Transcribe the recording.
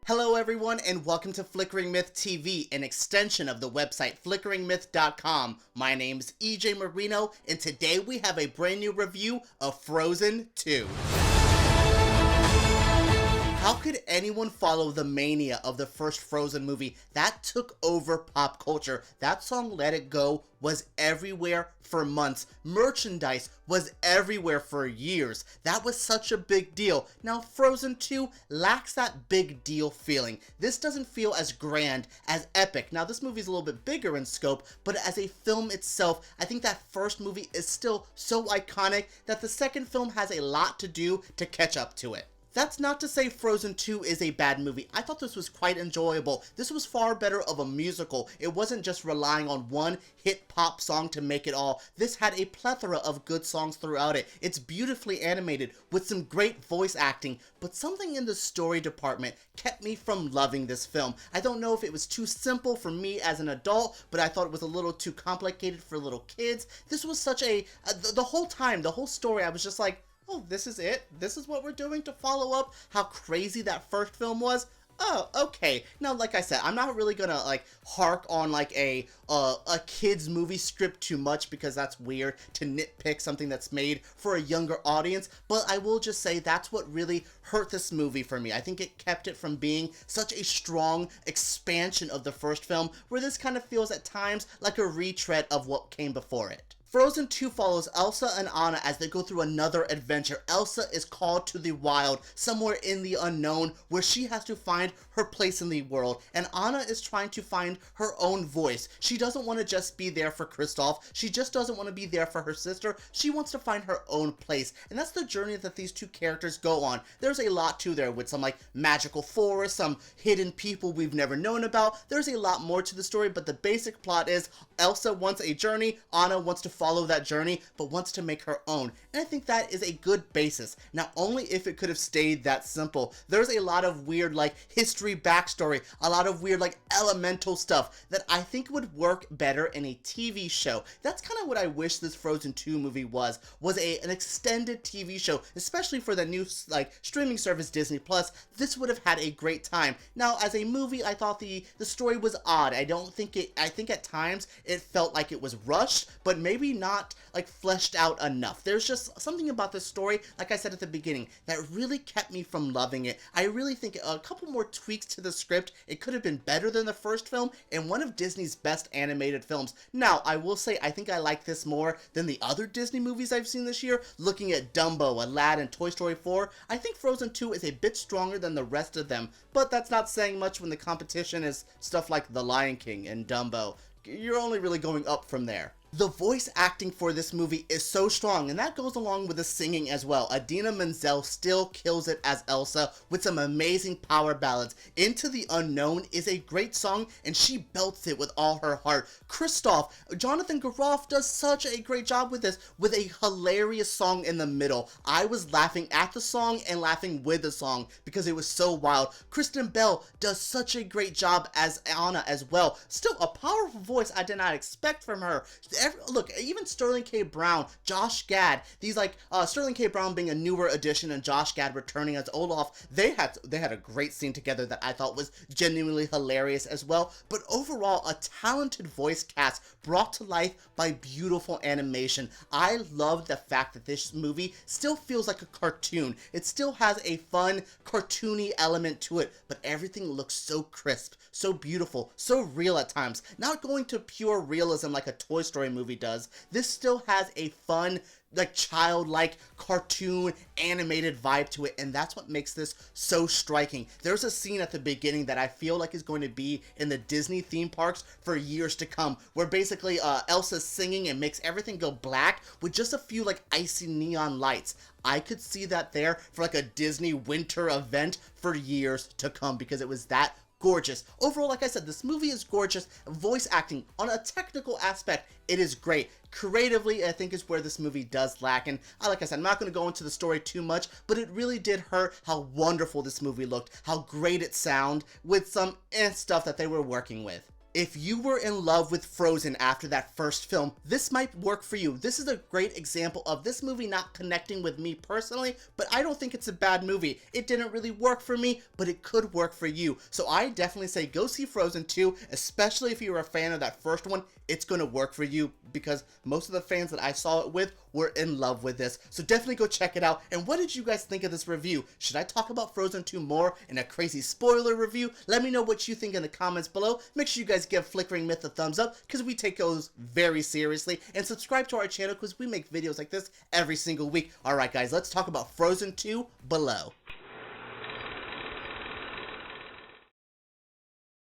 Hello everyone and welcome to Flickering Myth TV, an extension of the website flickeringmyth.com. My name's EJ Marino and today we have a brand new review of Frozen 2. How could anyone follow the mania of the first Frozen movie? That took over pop culture. That song, Let It Go, was everywhere for months. Merchandise was everywhere for years. That was such a big deal. Now, Frozen 2 lacks that big deal feeling. This doesn't feel as grand, as epic. Now, this movie's a little bit bigger in scope, but as a film itself, I think that first movie is still so iconic that the second film has a lot to do to catch up to it. That's not to say Frozen 2 is a bad movie. I thought this was quite enjoyable. This was far better of a musical. It wasn't just relying on one hit pop song to make it all. This had a plethora of good songs throughout it. It's beautifully animated with some great voice acting, but something in the story department kept me from loving this film. I don't know if it was too simple for me as an adult, but I thought it was a little too complicated for little kids. This was such a, the whole time, the whole story, I was just like, oh, this is it? This is what we're doing to follow up how crazy that first film was? Oh, okay. Now, like I said, I'm not really gonna, hark on, a kid's movie script too much because that's weird to nitpick something that's made for a younger audience, but I will just say that's what really hurt this movie for me. I think it kept it from being such a strong expansion of the first film, where this kind of feels at times like a retread of what came before it. Frozen 2 follows Elsa and Anna as they go through another adventure. Elsa is called to the wild, somewhere in the unknown, where she has to find her place in the world, and Anna is trying to find her own voice. She doesn't want to just be there for Kristoff. She just doesn't want to be there for her sister. She wants to find her own place, and that's the journey that these two characters go on. There's a lot to there with some magical forest, some hidden people we've never known about. There's a lot more to the story, but the basic plot is Elsa wants a journey, Anna wants to follow that journey, but wants to make her own. And I think that is a good basis. Now, only if it could have stayed that simple. There's a lot of weird, history backstory, a lot of weird, elemental stuff that I think would work better in a TV show. That's kind of what I wish this Frozen 2 movie was an extended TV show, especially for the new, streaming service Disney+. This would have had a great time. Now, as a movie, I thought the story was odd. I think at times it felt like it was rushed, but maybe not fleshed out enough. There's just something about this story, like I said at the beginning, that really kept me from loving it. I really think a couple more tweaks to the script, it could have been better than the first film and one of Disney's best animated films. Now, I will say I think I like this more than the other Disney movies I've seen this year. Looking at Dumbo, Aladdin, Toy Story 4, I think Frozen 2 is a bit stronger than the rest of them, but that's not saying much when the competition is stuff like The Lion King and Dumbo. You're only really going up from there. The voice acting for this movie is so strong, and that goes along with the singing as well. Idina Menzel still kills it as Elsa with some amazing power ballads. Into the Unknown is a great song, and she belts it with all her heart. Kristoff, Jonathan Groff does such a great job with this, with a hilarious song in the middle. I was laughing at the song and laughing with the song because it was so wild. Kristen Bell does such a great job as Anna as well. Still a powerful voice I did not expect from her. Look, even Sterling K. Brown, Josh Gad, these Sterling K. Brown being a newer addition and Josh Gad returning as Olaf, they had a great scene together that I thought was genuinely hilarious as well. But overall, a talented voice cast brought to life by beautiful animation. I love the fact that this movie still feels like a cartoon. It still has a fun, cartoony element to it, but everything looks so crisp, so beautiful, so real at times. Not going to pure realism like a Toy Story movie does. This still has a fun, childlike, cartoon, animated vibe to it, and that's what makes this so striking. There's a scene at the beginning that I feel like is going to be in the Disney theme parks for years to come, where basically Elsa's singing and makes everything go black with just a few icy neon lights. I could see that there for a Disney winter event for years to come because it was that gorgeous. Overall, like I said, this movie is gorgeous. Voice acting, on a technical aspect, it is great. Creatively, I think is where this movie does lack, and like I said, I'm not going to go into the story too much, but it really did hurt how wonderful this movie looked, how great it sounded with some stuff that they were working with. If you were in love with Frozen after that first film, this might work for you. This is a great example of this movie not connecting with me personally, but I don't think it's a bad movie. It didn't really work for me, but it could work for you. So I definitely say go see Frozen 2, especially if you're a fan of that first one. It's gonna work for you because most of the fans that I saw it with were in love with this. So definitely go check it out. And what did you guys think of this review? Should I talk about Frozen 2 more in a crazy spoiler review? Let me know what you think in the comments below. Make sure you guys give Flickering Myth a thumbs up because we take those very seriously. And subscribe to our channel because we make videos like this every single week. Alright guys, let's talk about Frozen 2 below.